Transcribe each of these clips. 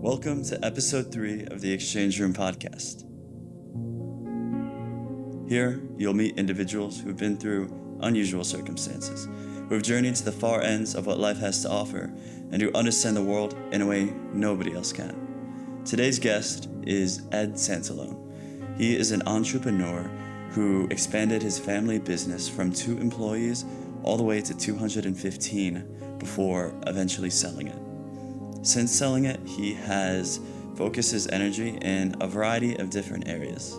Welcome to episode 3 of the Exchange Room podcast. Here, you'll meet individuals who've been through unusual circumstances, who have journeyed to the far ends of what life has to offer, and who understand the world in a way nobody else can. Today's guest is Ed Santalone. He is an entrepreneur who expanded his family business from 2 employees all the way to 215 before eventually selling it. Since selling it, he has focused his energy in a variety of different areas.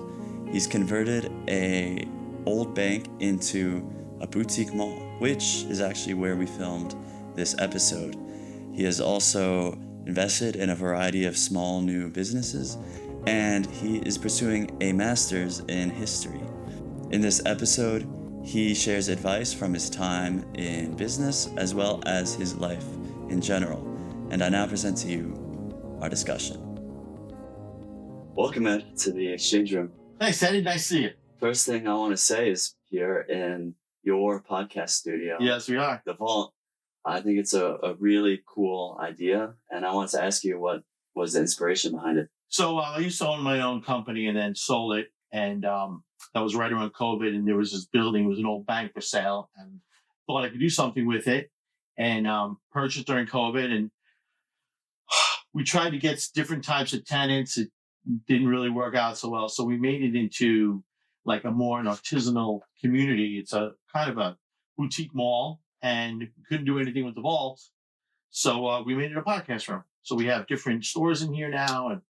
He's converted an old bank into a boutique mall, which is actually where we filmed this episode. He has also invested in a variety of small new businesses, and he is pursuing a master's in history. In this episode, he shares advice from his time in business as well as his life in general. And I now present to you our discussion. Welcome, Ed, to the Exchange Room. Thanks, Eddie. Nice to see you. First thing I want to say is here in your podcast studio. Yes, we are. The Vault. I think it's a really cool idea. And I wanted to ask you what was the inspiration behind it. So I used to own my own company and then sold it. And that was right around COVID. And there was this building, it was an old bank for sale. And thought I could do something with it. And purchased during COVID. And we tried to get different types of tenants. It didn't really work out so well. So we made it into like an artisanal community. It's a kind of a boutique mall and couldn't do anything with the vault. So we made it a podcast room. So we have different stores in here now. And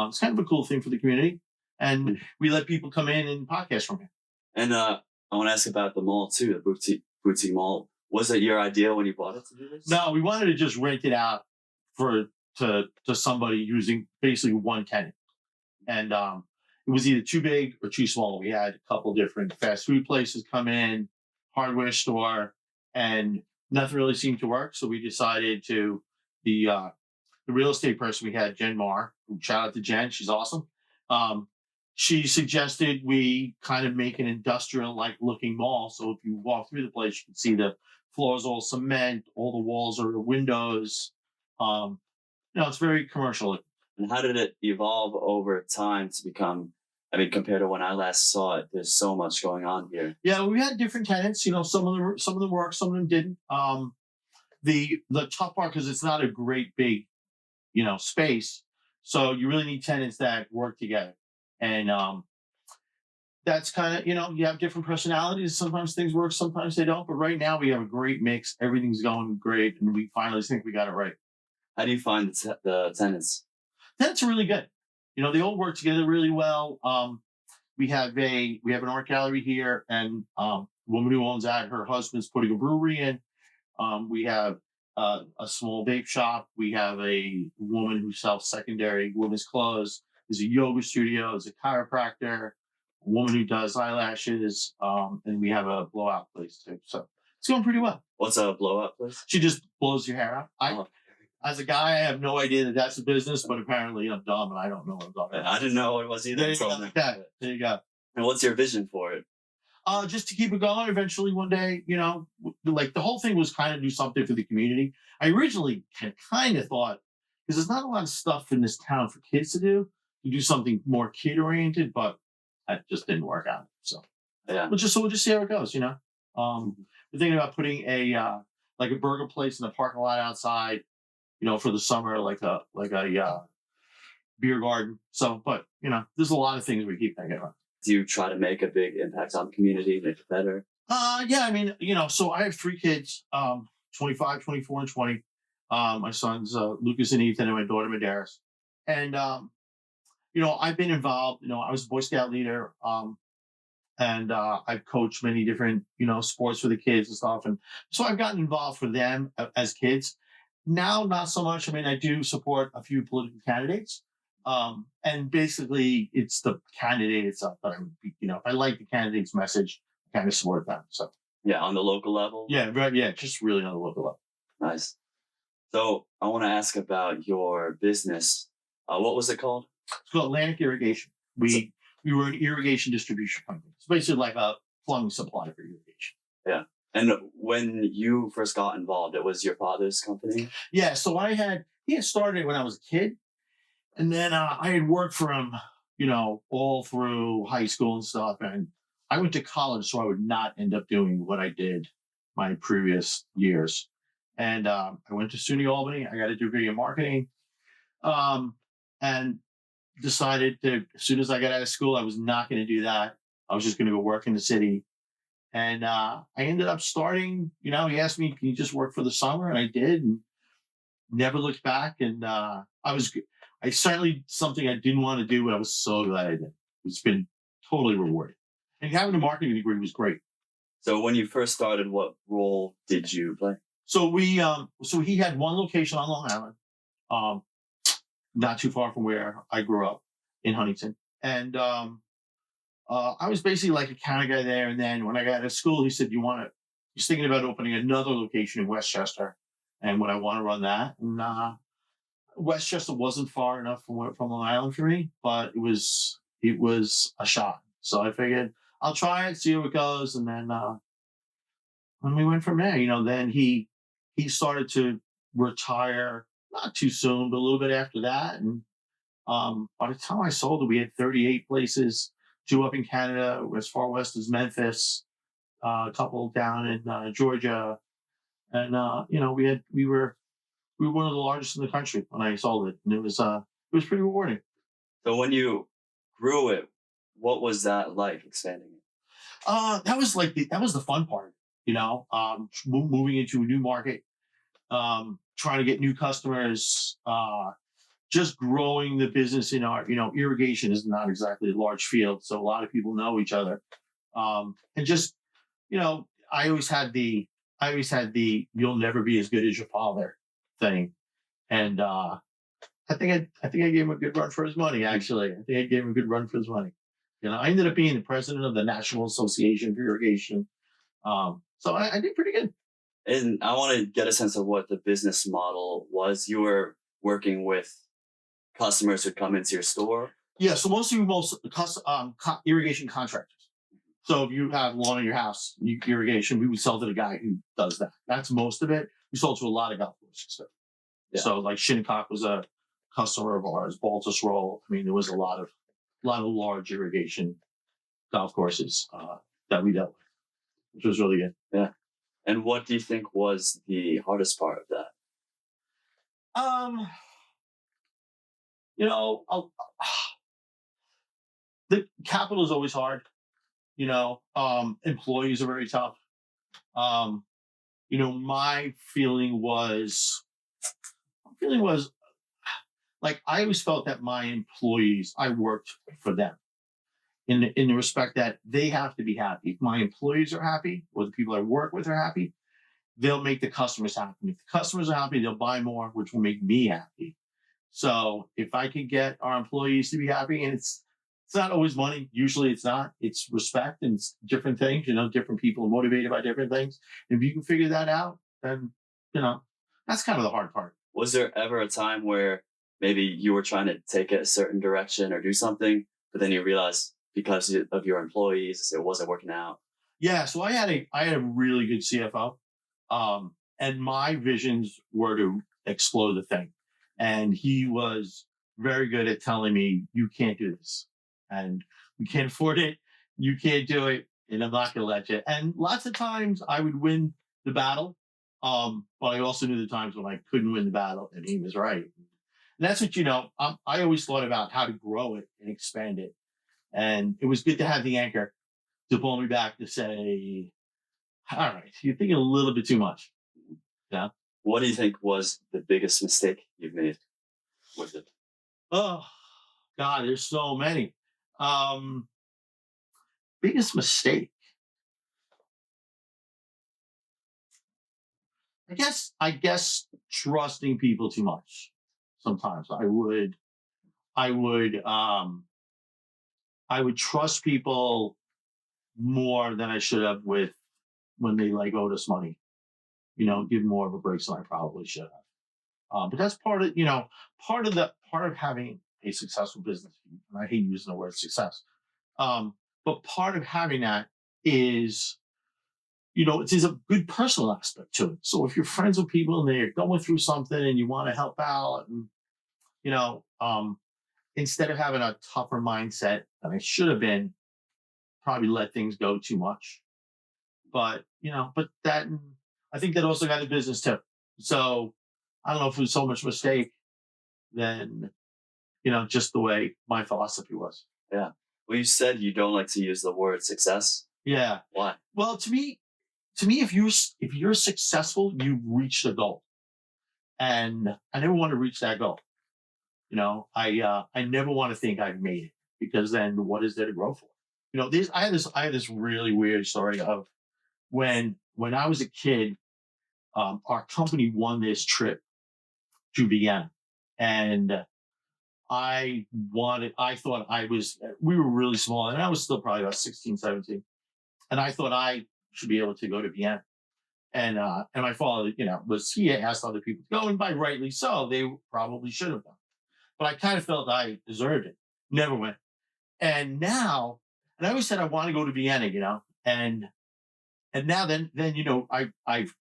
it's kind of a cool thing for the community. And we let people come in and podcast from here. And I want to ask about the mall too, the boutique mall. Was it your idea when you bought it to do this? No, we wanted to just rent it out to somebody using basically one tenant. And it was either too big or too small. We had a couple different fast food places come in, hardware store, and nothing really seemed to work. So we decided to, the real estate person we had, Jen Marr, shout out to Jen, she's awesome. She suggested we kind of make an industrial-like looking mall. So if you walk through the place, you can see the floors all cement, all the walls are windows. It's very commercial. And how did it evolve over time to become, compared to when I last saw it, there's so much going on here. Yeah, we had different tenants. Some of them worked, some of them didn't. The tough part, because it's not a great big, space. So you really need tenants that work together. And that's kind of, you have different personalities. Sometimes things work, sometimes they don't. But right now we have a great mix. Everything's going great. And we finally think we got it right. How do you find the tenants? Tenants are really good. They all work together really well. We have an art gallery here, and the woman who owns that, her husband's putting a brewery in. We have a small vape shop. We have a woman who sells secondary women's clothes. There's a yoga studio. There's a chiropractor. A woman who does eyelashes. And we have a blowout place too. So it's going pretty well. What's a blowout place? She just blows your hair out. As a guy, I have no idea that that's a business, but apparently I'm dumb and I don't know what I'm talking about. I didn't know what it was either. There you go. And what's your vision for it? Just to keep it going. Eventually, one day, like the whole thing was kind of do something for the community. I originally kind of thought, because there's not a lot of stuff in this town for kids to do something more kid oriented, but that just didn't work out. So yeah, we'll just see how it goes. We're thinking about putting a burger place in the parking lot outside. For the summer, like a beer garden. So, but there's a lot of things we keep thinking about. Do you try to make a big impact on the community, make it better? Yeah, so I have 3 kids, 25, 24, and 20. My sons, Lucas and Ethan, and my daughter, Madaris. And, I've been involved, I was a Boy Scout leader, and I've coached many different, sports for the kids and stuff. And so I've gotten involved for them as kids. Now, not so much. I do support a few political candidates. And basically, it's the candidate itself that I would be, if I like the candidate's message, I kind of support them. So, yeah, on the local level? Yeah, right. Yeah, just really on the local level. Nice. So, I want to ask about your business. What was it called? It's called Atlantic Irrigation. We were an irrigation distribution company. It's basically like a plumbing supply for irrigation. Yeah. And when you first got involved, it was your father's company? Yeah. So he had started when I was a kid. And then I had worked for him, all through high school and stuff. And I went to college, so I would not end up doing what I did my previous years. And I went to SUNY Albany. I got a degree in marketing, um, and decided to, as soon as I got out of school, I was not going to do that. I was just going to go work in the city. And I ended up starting, he asked me, can you just work for the summer? And I did. And never looked back. And I certainly something I didn't want to do, but I was so glad I did. It's been totally rewarding. And having a marketing degree was great. So when you first started, what role did you play? So he had one location on Long Island, um, not too far from where I grew up in Huntington. And I was basically like a counter guy there. And then when I got out of school, he said, he's thinking about opening another location in Westchester. And would I want to run that? And Westchester wasn't far enough from Long Island for me, but it was a shot. So I figured I'll try it, see how it goes, and then when we went from there, then he started to retire not too soon, but a little bit after that. And by the time I sold it, we had 38 places, two up in Canada, as far west as Memphis, a couple down in Georgia, and we were one of the largest in the country when I sold it, and it was pretty rewarding. So when you grew it, what was that like expanding it? That was the fun part, moving into a new market, trying to get new customers, just growing the business in our, irrigation is not exactly a large field, so a lot of people know each other, and just, I always had the "you'll never be as good as your father" thing, and I think I gave him a good run for his money. Actually, I think I gave him a good run for his money. I ended up being the president of the National Association for Irrigation. So I did pretty good. And I want to get a sense of what the business model was. You were working with customers who'd come into your store. Yeah, so most irrigation contractors. So if you have lawn in your house, irrigation, we would sell to the guy who does that. That's most of it. We sold to a lot of golf courses. Yeah. So like Shinnecock was a customer of ours, Baltus Roll. I mean, there was a lot of large irrigation golf courses that we dealt with, which was really good. Yeah. And what do you think was the hardest part of that? Um, the capital is always hard. Employees are very tough. Um, my feeling was like I always felt that my employees, I worked for them in the respect that they have to be happy. If my employees are happy, or the people I work with are happy, they'll make the customers happy. If the customers are happy, they'll buy more, which will make me happy. So if I could get our employees to be happy, and it's not always money. Usually it's not. It's respect and it's different things. Different people are motivated by different things. And if you can figure that out, then that's kind of the hard part. Was there ever a time where maybe you were trying to take it a certain direction or do something, but then you realized because of your employees, it wasn't working out? Yeah. So I had a really good CFO, and my visions were to explode the thing, and he was very good at telling me, "You can't do this, and we can't afford it. You can't do it, and I'm not going to let you." And lots of times I would win the battle, but I also knew the times when I couldn't win the battle, and he was right. And that's what I always thought about how to grow it and expand it, and it was good to have the anchor to pull me back to say, "All right, you're thinking a little bit too much." Yeah. What do you think was the biggest mistake you've made with it? Oh God, there's so many. Um, Biggest mistake. I guess trusting people too much. Sometimes I would I would trust people more than I should have with when they like owed us money. Give more of a break than I probably should have. But that's part of having a successful business. And I hate using the word success. But part of having that is, there's a good personal aspect to it. So if you're friends with people and they're going through something and you want to help out, and instead of having a tougher mindset than I should have been, probably let things go too much. But but that I think that also got a business too. So I don't know if it was so much mistake than just the way my philosophy was. Yeah. Well, you said you don't like to use the word success. Yeah. Why? Well, to me, if you're successful, you've reached a goal, and I never want to reach that goal. I never want to think I've made it, because then what is there to grow for? This I had this really weird story of when I was a kid. Our company won this trip to Vienna, and I thought we were really small, and I was still probably about 16, 17, and I thought I should be able to go to Vienna. And my father, he asked other people to go, and by rightly so, they probably should have done. But I kind of felt I deserved it. Never went. And now, and I always said I want to go to Vienna, and now then I've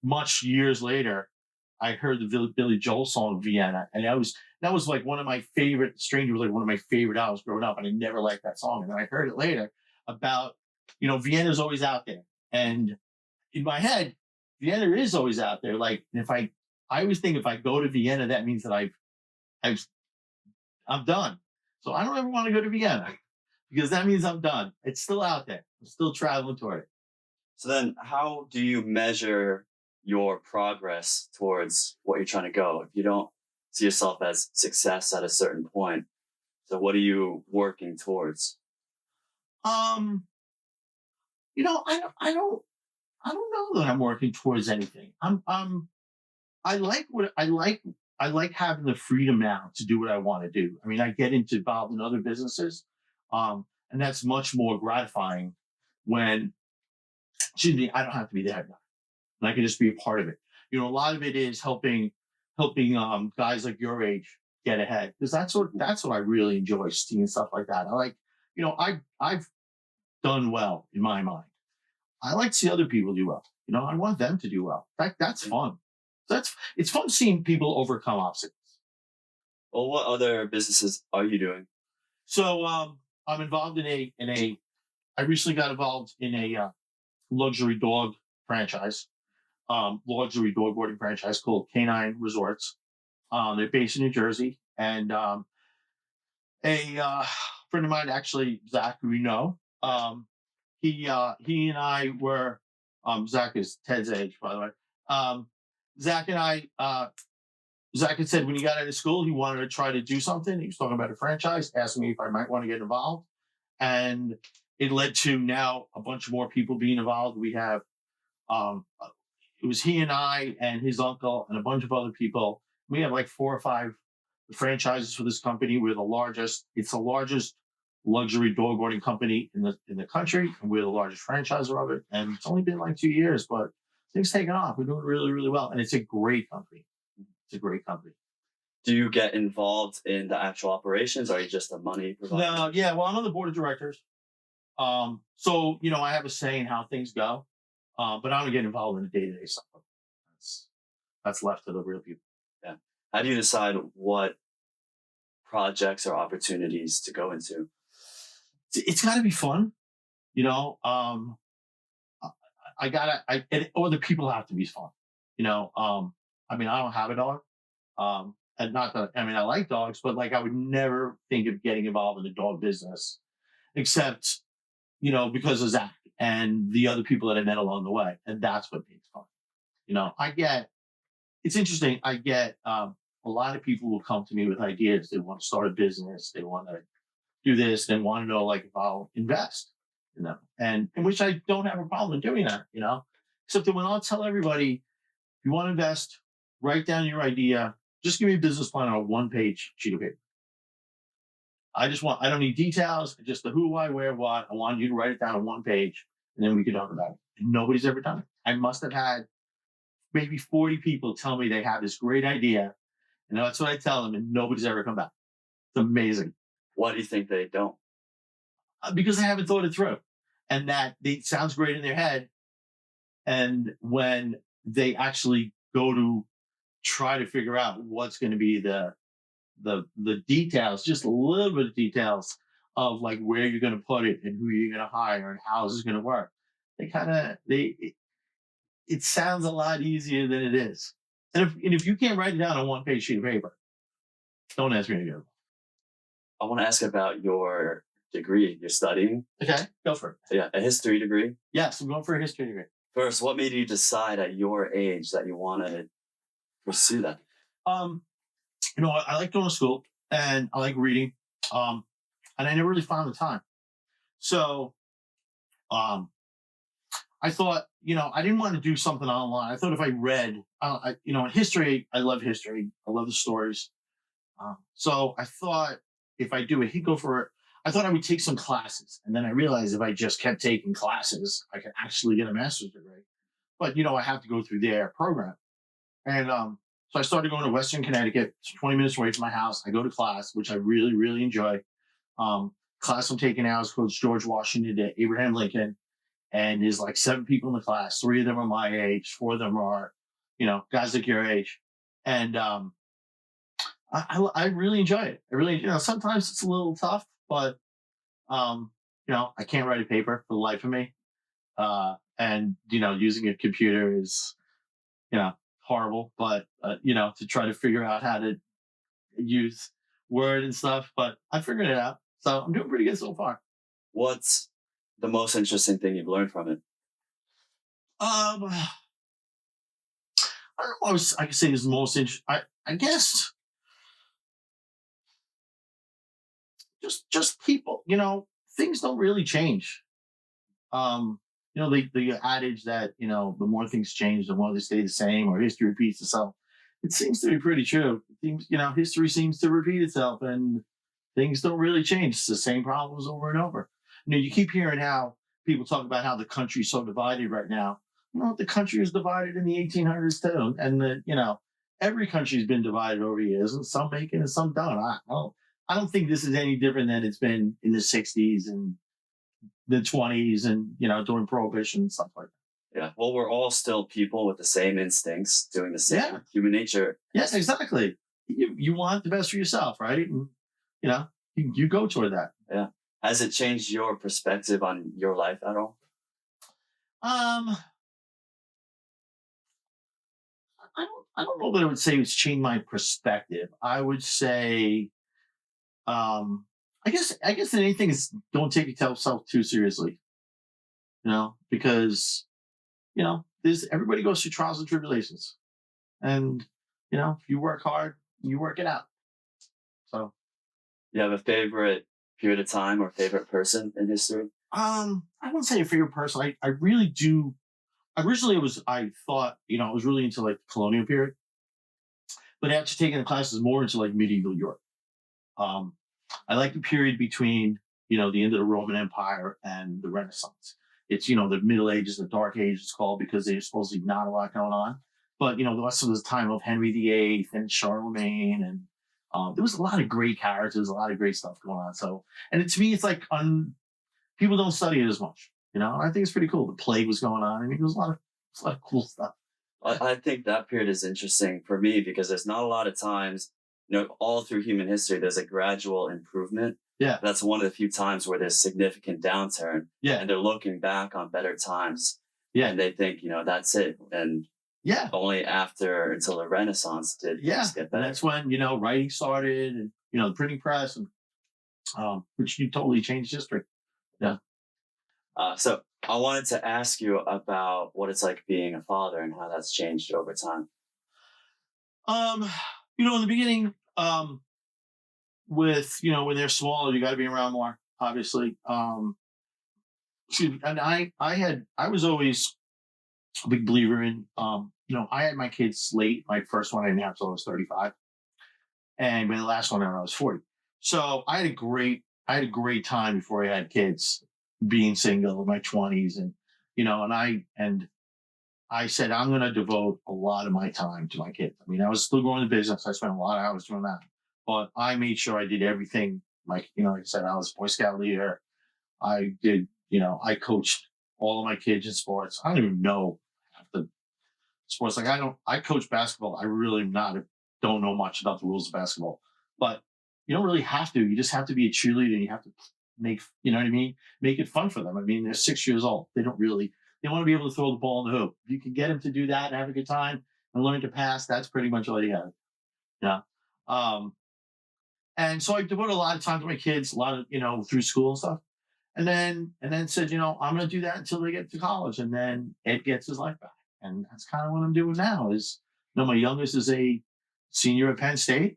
much years later, I heard the Billy Joel song Vienna, and that was like one of my favorite. Stranger was like one of my favorite albums growing up, and I never liked that song. And then I heard it later about Vienna's always out there, and in my head, Vienna is always out there. Like if I always think if I go to Vienna, that means that I've I'm done. So I don't ever want to go to Vienna because that means I'm done. It's still out there. I'm still traveling toward it. So then, how do you measure your progress towards what you're trying to go? If you don't see yourself as success at a certain point, so what are you working towards? Um, I don't know that I'm working towards anything. I like what I like. I like having the freedom now to do what I want to do. I mean, I get involved in other businesses, and that's much more gratifying when, excuse me, I don't have to be the head guy, and I can just be a part of it. A lot of it is helping guys like your age get ahead, because that's what I really enjoy, seeing stuff like that. I like, I've done well in my mind. I like to see other people do well. I want them to do well. That's fun. It's fun seeing people overcome obstacles. Well, what other businesses are you doing? So I'm involved in a. I recently got involved in a luxury dog franchise, luxury dog boarding franchise called Canine Resorts. They're based in New Jersey, and a friend of mine, actually Zach, who we know, he and I were Zach is Ted's age, by the way. Um, Zach and I Zach had said when he got out of school he wanted to try to do something. He was talking about a franchise, asked me if I might want to get involved, and it led to now a bunch more people being involved. We have um, it was he and I and his uncle and a bunch of other people. We have like 4 or 5 franchises for this company. We're the largest. It's the largest luxury dog boarding company in the country, and we're the largest franchisor of it. And it's only been like 2 years, but things taken off. We're doing really, really well, and it's a great company. It's a great company. Do you get involved in the actual operations, or are you just a money provider? No, yeah. Well, I'm on the board of directors. So I have a say in how things go, but I don't get involved in the day-to-day stuff. That's that's left to the real people. Yeah. How do you decide what projects or opportunities to go into? It's got to be fun, you know. Or the people have to be fun, I mean, I don't have a dog, and not that I mean I like dogs, but like I would never think of getting involved in the dog business, except because of Zach and the other people that I met along the way, and that's what makes fun. I get it's interesting. I get a lot of people will come to me with ideas. They want to start a business. They want to do this. They want to know like if I'll invest, and in which I don't have a problem in doing that, Except that when I'll tell everybody, if you want to invest, write down your idea. Just give me a business plan on a 1-page sheet of paper. I don't need details, just the who, why, where, what. I want you to write it down on 1 page, and then we can talk about it. And nobody's ever done it. I must have had maybe 40 people tell me they have this great idea, and that's what I tell them, and nobody's ever come back. It's amazing. Why do you think they don't? Because they haven't thought it through, and that it sounds great in their head, and when they actually go to try to figure out what's going to be the details, just a little bit of details of like where you're going to put it and who you're going to hire and how this is going to work. They kind of they it sounds a lot easier than it is. And if you can't write it down on one page sheet of paper, don't ask me to go. I want to ask about your degree you're studying. Okay, go for it. Yeah, a history degree. Yes, I'm going for a history degree. First, what made you decide at your age that you want to pursue that? Um, I like going to school and I like reading. And I never really found the time. So um, I thought, I didn't want to do something online. I thought if I read, in history, I love history. I love the stories. So I thought if I do a go for it, I thought I would take some classes. And then I realized if I just kept taking classes, I could actually get a master's degree. But, I have to go through their program. And so I started going to Western Connecticut. It's 20 minutes away from my house. I go to class, which I really, really enjoy. Class I'm taking now is called George Washington to Abraham Lincoln. And there's like 7 people in the class. 3 of them are my age. 4 of them are, guys like your age. And I really enjoy it. I really, sometimes it's a little tough, but, I can't write a paper for the life of me. And, using a computer is, horrible, but, to try to figure out how to use Word and stuff, but I figured it out. So I'm doing pretty good so far. What's the most interesting thing you've learned from it? I don't know. I could say is the most interesting. I guess just people. Things don't really change. The adage that the more things change, the more they stay the same, or history repeats itself. It seems to be pretty true. It seems, history seems to repeat itself, and things don't really change. It's the same problems over and over. You keep hearing how people talk about how the country's so divided right now. The country is divided in the 1800s too, and every country's been divided over years, and some make it and some don't. I don't think this is any different than it's been in the 60s and the 20s and during prohibition and stuff like that. Yeah. Well, we're all still people with the same instincts, doing the same Yeah. human nature. Yes, exactly. You want the best for yourself, right? And you go toward that. Yeah. Has it changed your perspective on your life at all? Um, I don't know that I would say it's changed my perspective. I would say, I guess anything is don't take yourself too seriously. Because there's everybody goes through trials and tribulations, and if you work hard, you work it out. So, You have a favorite period of time or favorite person in history? I wouldn't say a favorite person. I really do. Originally, I thought I was really into like the colonial period, but after taking the classes more into like medieval Europe. Um, I like the period between the end of the Roman Empire and the Renaissance. It's the Middle Ages, the Dark Ages, it's called because there's supposedly not a lot going on. But the rest of the time of Henry VIII and Charlemagne, and there was a lot of great characters, a lot of great stuff going on. So, and to me, it's like people don't study it as much. I think it's pretty cool. The plague was going on. I mean, there was a lot of cool stuff. I think that period is interesting for me because there's not a lot of times, all through human history, there's a gradual improvement. Yeah. That's one of the few times where there's significant downturn. Yeah. And they're looking back on better times. Yeah. And they think, that's it. And Yeah. only after until the Renaissance did things get better. And that's when, writing started and, the printing press, and which you totally changed history. Yeah. So I wanted to ask you about what it's like being a father and how that's changed over time. In the beginning, with, when they're smaller, you got to be around more, obviously. And I was always a big believer in, I had my kids late. My first one I didn't have until I was 35, and my last one when I was 40. So I had a great time before I had kids, being single in my 20s, and and I said I'm going to devote a lot of my time to my kids. I mean, I was still going to business. I spent a lot of hours doing that, but I made sure I did everything. Like I said, I was a Boy Scout leader. I did, I coached all of my kids in sports. I don't even know half the sports. Like I coach basketball. I really don't know much about the rules of basketball, but you don't really have to. You just have to be a cheerleader. And you have to make, you know what I mean? Make it fun for them. I mean, they're 6 years old. They want to be able to throw the ball in the hoop. If you can get them to do that and have a good time and learn to pass, that's pretty much all you have. Yeah. Um, and so I devote a lot of time to my kids, a lot of, through school and stuff. And then said, I'm going to do that until they get to college. And then Ed gets his life back. And that's kind of what I'm doing now is, my youngest is a senior at Penn State.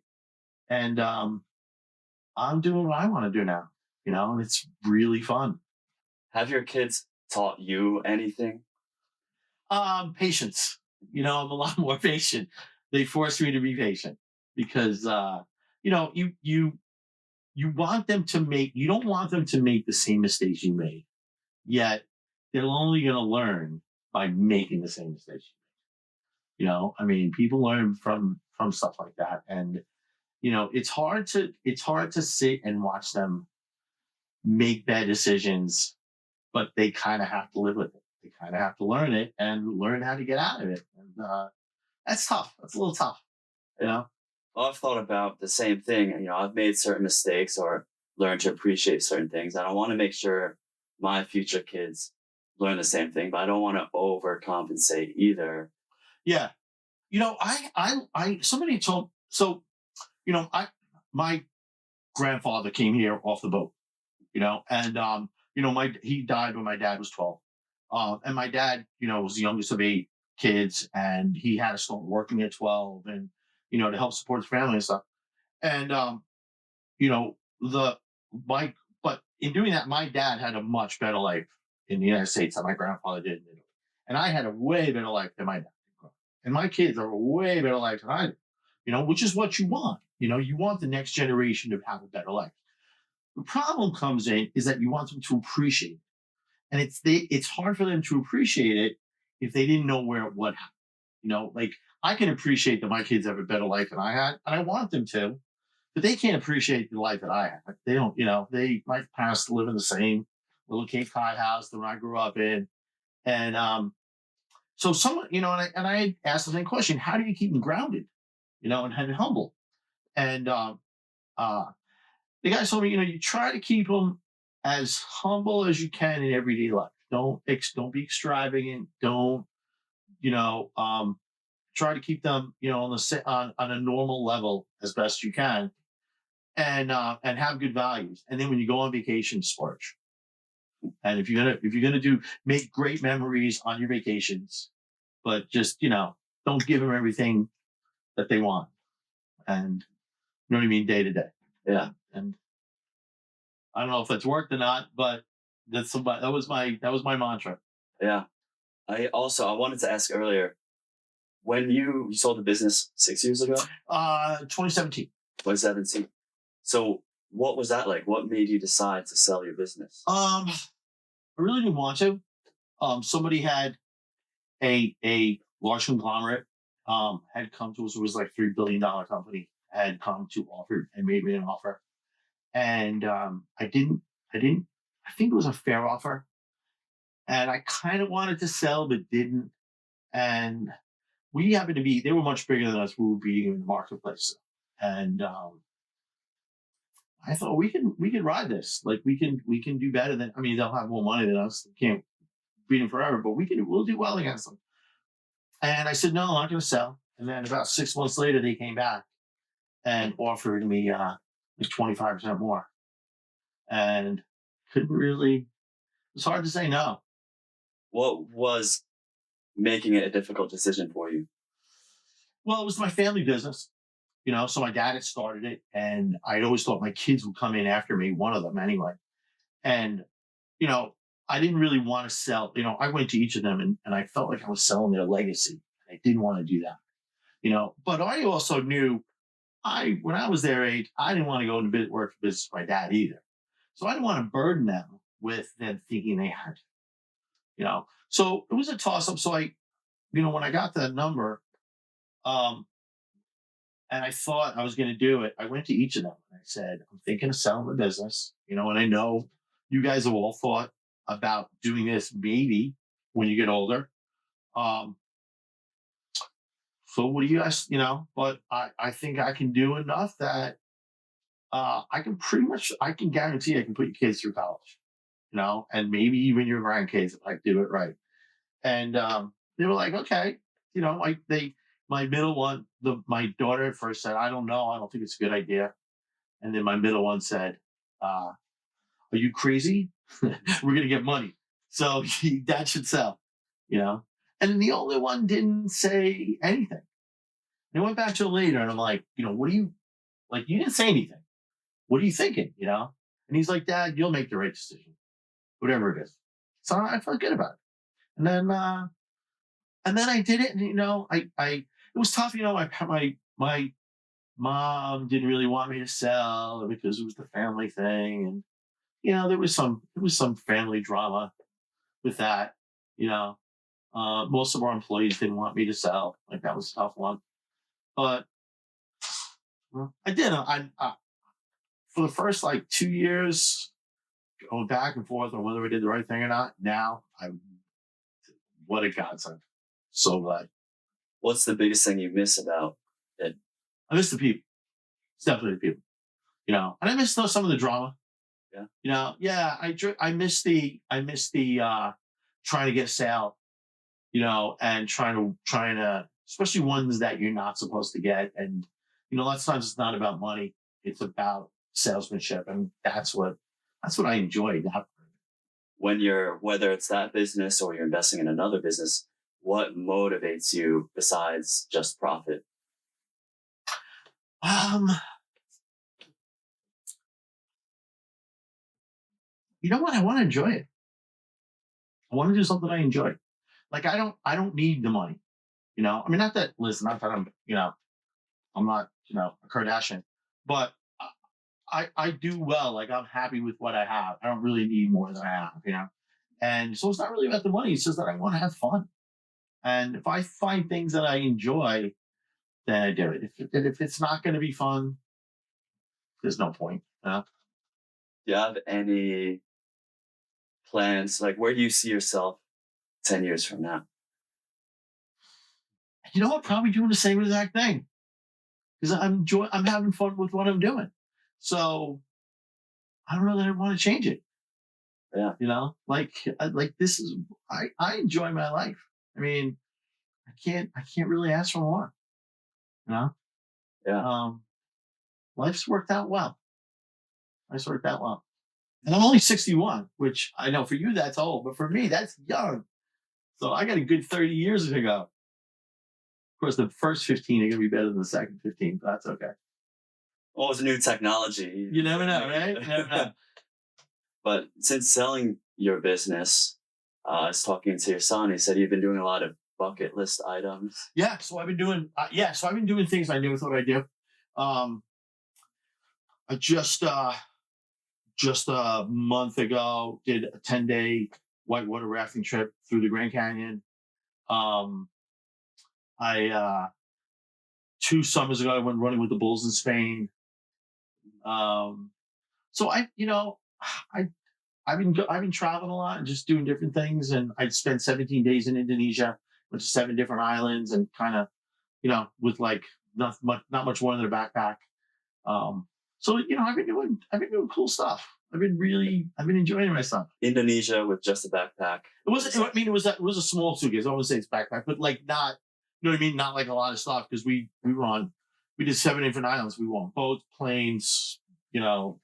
And I'm doing what I want to do now, and it's really fun. Have your kids taught you anything? Patience. I'm a lot more patient. They force me to be patient because, you want them to you don't want them to make the same mistakes you made. Yet they're only going to learn by making the same mistakes. I mean, people learn from stuff like that, and it's hard to sit and watch them make bad decisions, but they kind of have to live with it. They kind of have to learn it and learn how to get out of it. And that's tough. That's a little tough, you know? Well, I've thought about the same thing. I've made certain mistakes or learned to appreciate certain things. And I want to make sure my future kids learn the same thing, but I don't want to overcompensate either. Yeah. Somebody told, so, my grandfather came here off the boat, and, he died when my dad was 12. And my dad, was the youngest of 8 kids, and he had to start working at 12 and, to help support his family and stuff. And, you know, the, my, but in doing that, my dad had a much better life in the United States than my grandfather did in Italy. And I had a way better life than my dad. And my kids are a way better life than I do, which is what you want. You want the next generation to have a better life. The problem comes in is that you want them to appreciate it. And it's hard for them to appreciate it if they didn't know what happened. Like I can appreciate that my kids have a better life than I had, and I want them to, but they can't appreciate the life that I had. Like, they don't, my parents live in the same little Cape Cod house that I grew up in. And so someone, and I asked the same question, how do you keep them grounded, and humble? And uh, the guy told me, you try to keep them as humble as you can in everyday life. Don't be extravagant. Don't, you know, um, try to keep them, on a normal level as best you can, and have good values. And then when you go on vacation, splurge. And if you're gonna make great memories on your vacations, but just don't give them everything that they want, and you know what I mean, day to day. Yeah. And I don't know if that's worked or not, but that was my mantra. Yeah. I wanted to ask earlier, when you sold the business 6 years ago, 2017. 2017. So what was that like? What made you decide to sell your business? I really didn't want to. Somebody had a large conglomerate had come to us. It was like $3 billion company had come to offer and made me an offer, and I didn't. I think it was a fair offer, and I kind of wanted to sell but didn't. And we happened to be they were much bigger than us. We were beating in the marketplace, and I thought we can ride this. Like we can do better than. I mean, they'll have more money than us. We can't beat them forever, but we'll do well against them. And I said, no, I'm not going to sell. And then about 6 months later, they came back and offered me like 25% more. And couldn't really, it's hard to say no. What was making it a difficult decision for you? Well, it was my family business, so my dad had started it. And I always thought my kids would come in after me, one of them anyway. And, you know, I didn't really want to sell, I went to each of them and I felt like I was selling their legacy. I didn't want to do that, but I also knew when I was their age, I didn't want to go into work for business with my dad either. So I didn't want to burden them with them thinking they had to, So it was a toss up. So when I got that number, um, and I thought I was going to do it, I went to each of them and I said, I'm thinking of selling the business, and I know you guys have all thought about doing this maybe when you get older. Um, so what do you guys, but I think I can do enough that I can guarantee I can put your kids through college, and maybe even your grandkids if I do it right. And they were like, okay, my middle one, my daughter at first said, I don't know, I don't think it's a good idea. And then my middle one said, are you crazy? We're gonna get money, so that should sell, you know. And then the older one didn't say anything. And I went back to it later, and I'm like, what do you like? You didn't say anything. What are you thinking? And he's like, Dad, you'll make the right decision, whatever it is. So I felt good about it. And then I did it, and it was tough. My mom didn't really want me to sell because it was the family thing, and there was some family drama with that. You know, most of our employees didn't want me to sell. Like that was a tough one, but I did. For the first like 2 years, going back and forth on whether I did the right thing or not. Now I what a godsend. So glad. What's the biggest thing you miss about it? I miss the people. It's definitely the people. And I miss some of the drama. Yeah. Yeah, I miss the trying to get a sale, and trying to especially ones that you're not supposed to get. And lots of times it's not about money, it's about salesmanship, and that's what I enjoy. Whether it's that business or you're investing in another business, what motivates you besides just profit? Um, you know what? I want to enjoy it. I want to do something I enjoy. Like I don't need the money. I mean, not that. Listen, not that I'm not a Kardashian, but I do well. Like I'm happy with what I have. I don't really need more than I have. And so it's not really about the money. It's just that I want to have fun. And if I find things that I enjoy, then I do it. If it's not going to be fun, there's no point. Do you have any plans? Like, where do you see yourself 10 years from now? You know what? Probably doing the same exact thing because I'm having fun with what I'm doing. So I don't know that I want to change it. Yeah. Like this is I enjoy my life. I mean, I can't really ask for more. You know, Yeah. Life's worked out well. Life's worked out well, and I'm only 61, which I know for you that's old, but for me that's young. So I got a good 30 years to go. Of course, the first 15 are going to be better than the second 15, but that's okay. Well, it's new technology. You never know, right? You never know. But since selling your business, I was talking to your son. He said you've been doing a lot of bucket list items. Yeah, so I've been doing things I never thought I'd do. Um, I just a month ago did a 10-day whitewater rafting trip through the Grand Canyon. Um, I 2 summers ago I went running with the bulls in Spain. So I I've been traveling a lot and just doing different things. And I spent 17 days in Indonesia, went to 7 different islands, and kind of with like not much more than a backpack. So I've been doing cool stuff. I've been enjoying myself. Indonesia with just a backpack. It wasn't. I mean, it was a small suitcase. I wouldn't say it's backpack, but like not. You know what I mean? Not like a lot of stuff because we did 7 different islands. We were on boats, planes. You know,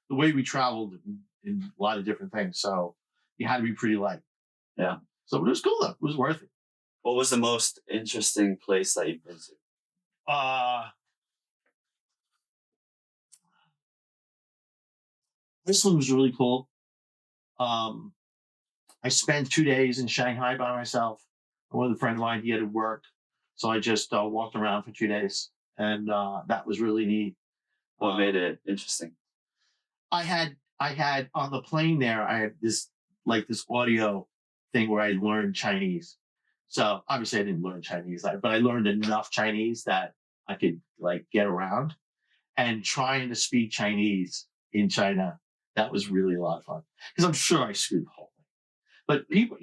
the way we traveled in a lot of different things. So you had to be pretty light. Yeah. So it was cool though. It was worth it. What was the most interesting place that you've been to? Iceland was really cool. Um, I spent 2 days in Shanghai by myself. With a friend of mine, he had to work, so I just walked around for 2 days, and that was really neat. What made it interesting? I had on the plane there. I had this audio thing where I learned Chinese. So obviously I didn't learn Chinese, but I learned enough Chinese that I could like get around. And trying to speak Chinese in China, that was really a lot of fun because I'm sure I screwed the whole thing. But people,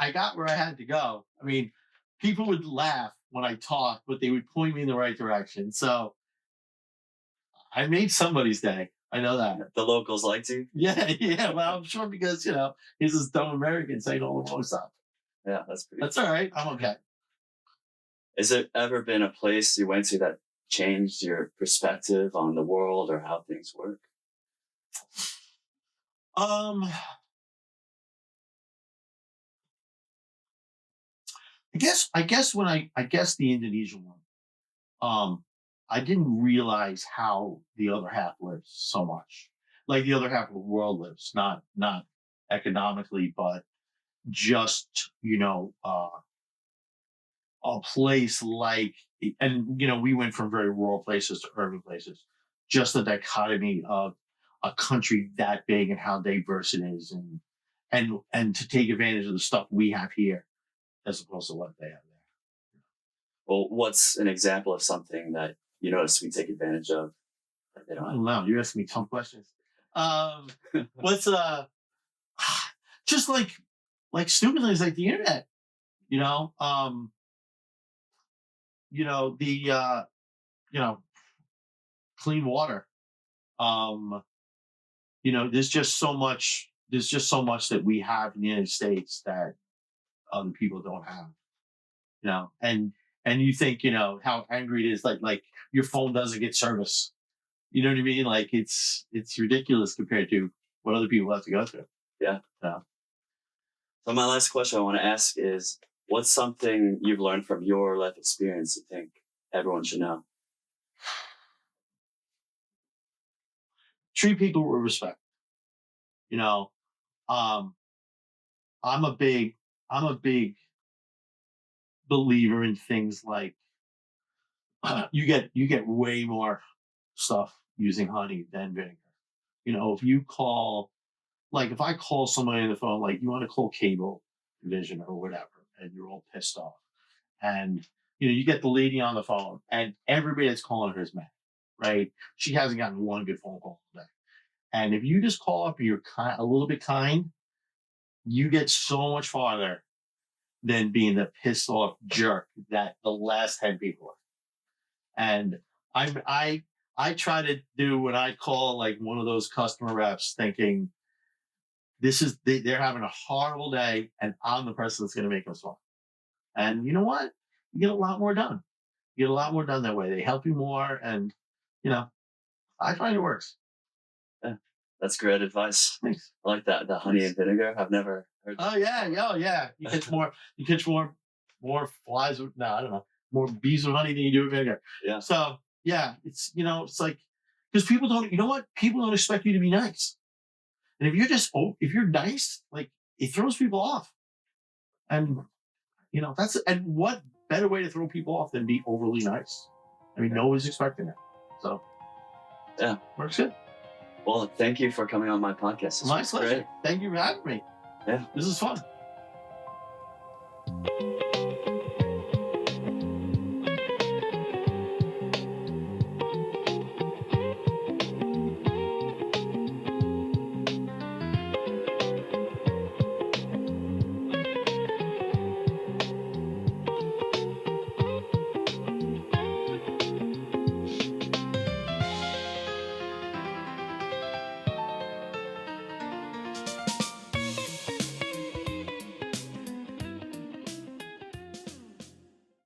I got where I had to go. I mean, people would laugh when I talked, but they would point me in the right direction. So I made somebody's day. I know that. The locals liked you? Yeah, yeah. Well, I'm sure because he's this dumb American saying all the wrong stuff. Yeah, that's pretty. That's all right. I'm okay. Has there ever been a place you went to that changed your perspective on the world or how things work? Um, I guess when I guess the Indonesian one. I didn't realize how the other half lives so much. Like the other half of the world lives, not economically, but just a place like, and we went from very rural places to urban places. Just the dichotomy of a country that big and how diverse it is, and to take advantage of the stuff we have here as opposed to what they have there. Well, what's an example of something that you notice we take advantage of that they I don't have? don't know. You're asking me tough questions. Um, what's just like stupid things like the internet, you know, the you know clean water. Um, there's just so much that we have in the United States that other people don't have. And you think how angry it is, like your phone doesn't get service. You know what I mean? Like it's ridiculous compared to what other people have to go through. Yeah. So, So my last question I want to ask is, what's something you've learned from your life experience you think everyone should know? treat people with respect. You know, um, I'm a big I'm a big believer in things like you get way more stuff using honey than vinegar. If you call if I call somebody on the phone, like you want to call cable vision or whatever, and you're all pissed off, and you get the lady on the phone, and everybody that's calling her is mad, right? She hasn't gotten one good phone call today. And if you just call up and you're a little bit kind, you get so much farther than being the pissed off jerk that the last 10 people are. And I try to do when I call like one of those customer reps thinking they're having a horrible day and I'm the person that's going to make them smile. And you know what? You get a lot more done. You get a lot more done that way. They help you more, and you know, I find it works. Yeah, that's great advice. Thanks. I like that. The honey and vinegar. I've never heard that. Oh yeah, yeah, oh, yeah. You catch more flies with no, I don't know, more bees with honey than you do with vinegar. Yeah. So yeah, it's like because people don't, people don't expect you to be nice, and if you're nice, like it throws people off, and and what better way to throw people off than be overly nice? I mean, no one's expecting it, so Yeah. works good. Well, thank you for coming on my podcast. My pleasure. Thank you for having me. Yeah. This is fun.